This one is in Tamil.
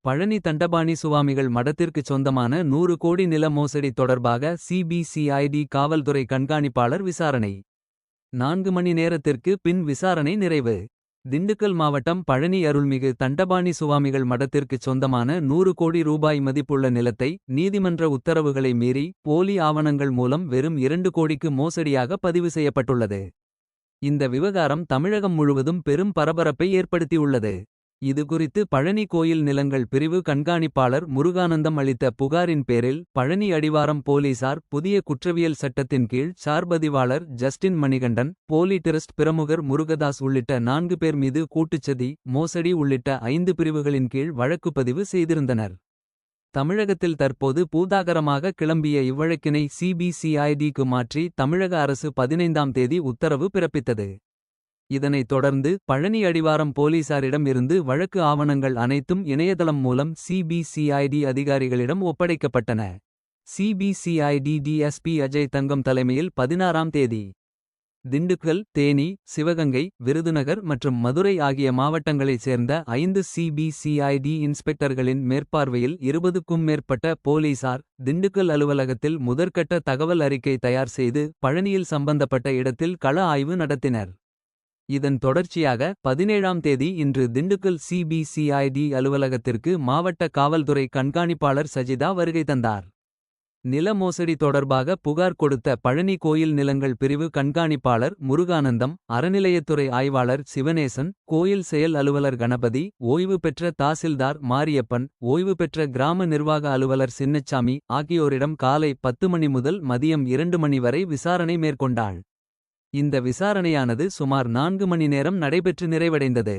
பழனி தண்டபாணி சுவாமிகள் மடத்திற்குச் சொந்தமான 100 கோடி நில மோசடி தொடர்பாக சிபிசிஐடி காவல்துறை கண்காணிப்பாளர் விசாரணை. 4 மணி நேரத்திற்கு பின் விசாரணை நிறைவு. திண்டுக்கல் மாவட்டம் பழனி அருள்மிகு தண்டபாணி சுவாமிகள் மடத்திற்குச் சொந்தமான 100 கோடி ரூபாய் மதிப்புள்ள நிலத்தை நீதிமன்ற உத்தரவுகளை மீறி போலி ஆவணங்கள் மூலம் வெறும் 2 கோடிக்கு மோசடியாக பதிவு செய்யப்பட்டுள்ளது. இந்த விவகாரம் தமிழகம் முழுவதும் பெரும் பரபரப்பை ஏற்படுத்தியுள்ளது. இதுகுறித்து பழனி கோயில் நிலங்கள் பிரிவு கண்காணிப்பாளர் முருகானந்தம் அளித்த புகாரின் பேரில் பழனி அடிவாரம் போலீசார் புதிய குற்றவியல் சட்டத்தின் கீழ் சார்பதிவாளர் ஜஸ்டின் மணிகண்டன், போலி டிரஸ்ட் பிரமுகர் முருகதாஸ் உள்ளிட்ட 4 பேர் மீது கூட்டுச்சதி, மோசடி உள்ளிட்ட 5 பிரிவுகளின் கீழ் வழக்கு பதிவு செய்திருந்தனர். தமிழகத்தில் தற்போது பூதாகரமாக கிளம்பிய இவ்வழக்கினை சிபிசிஐடிக்கு மாற்றி தமிழக அரசு 15ஆம் தேதி உத்தரவு பிறப்பித்தது. இதனைத் தொடர்ந்து பழனி அடிவாரம் போலீசாரிடம் இருந்து வழக்கு ஆவணங்கள் அனைத்தும் இணையதளம் மூலம் சிபிசிஐடி அதிகாரிகளிடம் ஒப்படைக்கப்பட்டன. சிபிசிஐடி டிஎஸ்பி அஜய் தங்கம் தலைமையில் 16ஆம் தேதி திண்டுக்கல், தேனி, சிவகங்கை, விருதுநகர் மற்றும் மதுரை ஆகிய மாவட்டங்களைச் சேர்ந்த 5 சிபிசிஐடி இன்ஸ்பெக்டர்களின் மேற்பார்வையில் 20க்கும் மேற்பட்ட போலீசார் திண்டுக்கல் அலுவலகத்தில் முதற்கட்ட தகவல் அறிக்கை தயார் செய்து பழனியில் சம்பந்தப்பட்ட இடத்தில் கள ஆய்வு நடத்தினர். இதன் தொடர்ச்சியாக 17ஆம் தேதி இன்று திண்டுக்கல் சிபிசிஐடி அலுவலகத்திற்கு மாவட்ட காவல்துறை கண்காணிப்பாளர் சஜிதா வருகை தந்தார். நில மோசடி தொடர்பாக புகார் கொடுத்த பழனி கோயில் நிலங்கள் பிரிவு கண்காணிப்பாளர் முருகானந்தம், அறநிலையத்துறை ஆய்வாளர் சிவனேசன், கோயில் செயல் அலுவலர் கணபதி, ஓய்வு பெற்ற தாசில்தார் மாரியப்பன், ஓய்வு பெற்ற கிராம நிர்வாக அலுவலர் சின்னச்சாமி ஆகியோரிடம் காலை 10 மணி முதல் மதியம் 2 மணி வரை விசாரணை மேற்கொண்டாள். இந்த விசாரணையானது சுமார் 4 மணி நேரம் நடைபெற்று நிறைவடைந்தது.